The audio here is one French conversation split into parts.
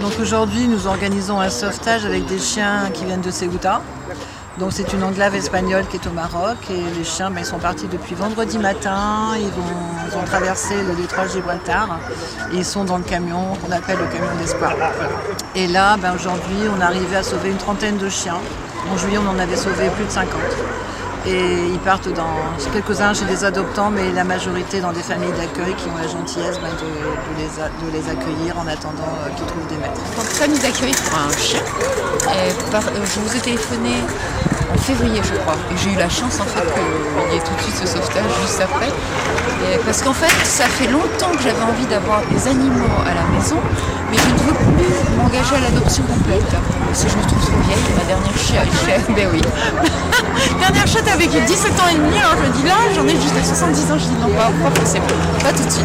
Donc aujourd'hui, nous organisons un sauvetage avec des chiens qui viennent de Ceuta. Donc c'est une enclave espagnole qui est au Maroc et les chiens ils sont partis depuis vendredi matin, ils ont traversé le détroit de Gibraltar et ils sont dans le camion qu'on appelle le camion d'espoir. Et là aujourd'hui on est arrivé à sauver une trentaine de chiens. En juillet on en avait sauvé plus de 50. Et ils partent quelques-uns chez des adoptants, mais la majorité dans des familles d'accueil qui ont la gentillesse de les accueillir en attendant qu'ils trouvent des maîtres. En famille d'accueil pour un chien, je vous ai téléphoné en février je crois, et j'ai eu la chance en fait qu'il y ait tout de suite ce sauvetage juste après. Parce qu'en fait ça fait longtemps que j'avais envie d'avoir des animaux à la maison, mais je ne veux plus m'engager à l'adoption complète. Parce que je me trouve trop vieille, ma dernière chienne, ben oui. Dernière chatte avec 17 ans et demi, alors je me dis là, j'en ai jusqu'à 70 ans, je dis non, pas possible, pas tout de suite.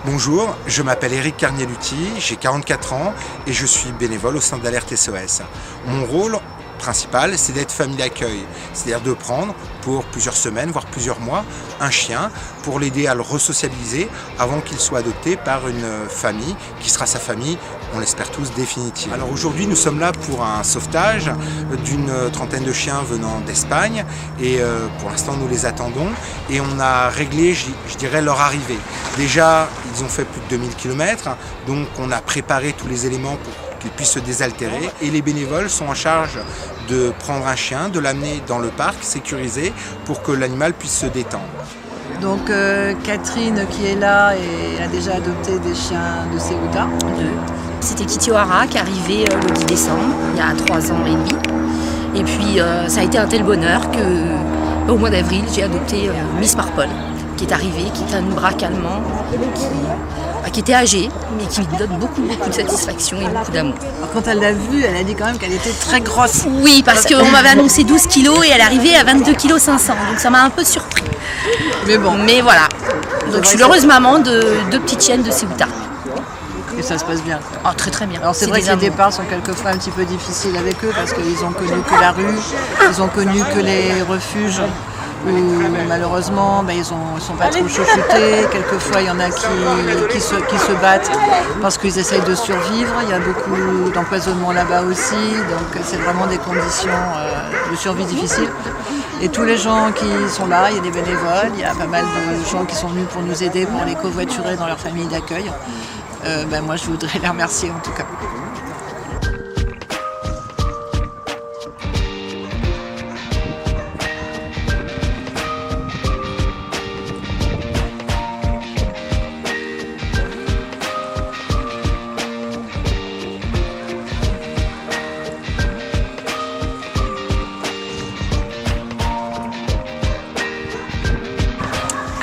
Bonjour, je m'appelle Eric Carnieluti, j'ai 44 ans et je suis bénévole au centre d'alerte SOS. Mon rôle principal, c'est d'être famille d'accueil, c'est-à-dire de prendre pour plusieurs semaines, voire plusieurs mois, un chien pour l'aider à le resociabiliser avant qu'il soit adopté par une famille qui sera sa famille, on l'espère tous, définitive. Alors aujourd'hui, nous sommes là pour un sauvetage d'une trentaine de chiens venant d'Espagne et pour l'instant, nous les attendons et on a réglé, je dirais, leur arrivée. Déjà, ils ont fait plus de 2000 km, donc on a préparé tous les éléments pour qu'ils puissent se désaltérer et les bénévoles sont en charge de prendre un chien, de l'amener dans le parc sécurisé pour que l'animal puisse se détendre. Donc Catherine qui est là et a déjà adopté des chiens de Ceuta. C'était Kitty O'Hara qui est arrivée le 10 décembre, il y a 3 ans et demi. Et puis ça a été un tel bonheur qu'au mois d'avril, j'ai adopté Miss Marple, qui est arrivée, qui est un braque allemand, qui était âgée, mais qui me donne beaucoup de satisfaction et beaucoup d'amour. Quand elle l'a vue, elle a dit quand même qu'elle était très grosse. Oui, parce qu'on m'avait annoncé 12 kilos et elle est arrivée à 22 kg 500, donc ça m'a un peu surpris. Mais bon. Mais voilà. Donc je suis l'heureuse maman de 2 petites chiennes de Ceuta. Et ça se passe bien. Oh, très très bien. Alors c'est vrai que les départs sont quelquefois un petit peu difficiles avec eux parce qu'ils ont connu que la rue, ils ont connu que les refuges. Où malheureusement ils sont pas trop chouchoutés, quelquefois il y en a qui se battent parce qu'ils essayent de survivre, il y a beaucoup d'empoisonnement là-bas aussi, donc c'est vraiment des conditions de survie difficiles. Et tous les gens qui sont là, il y a des bénévoles, il y a pas mal de gens qui sont venus pour nous aider, pour les covoiturer dans leur famille d'accueil. Moi je voudrais les remercier en tout cas.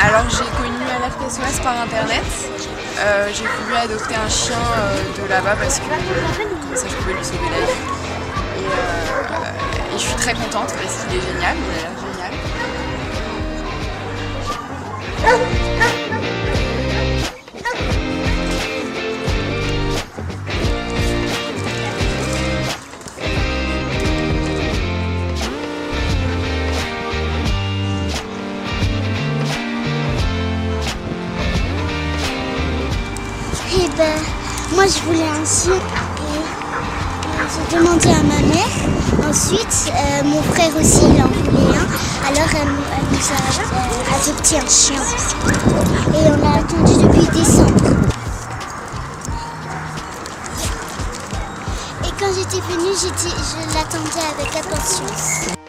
Alors j'ai connu Alerte SOS par internet, j'ai voulu adopter un chien de là-bas parce que comme ça je pouvais lui sauver la vie et je suis très contente parce qu'il est génial, il a l'air génial. Moi je voulais un chien et j'ai demandé à ma mère. Ensuite, mon frère aussi il en voulait un. Alors elle nous a adopté un chien. Et on l'a attendu depuis décembre. Et quand j'étais venue, je l'attendais avec impatience.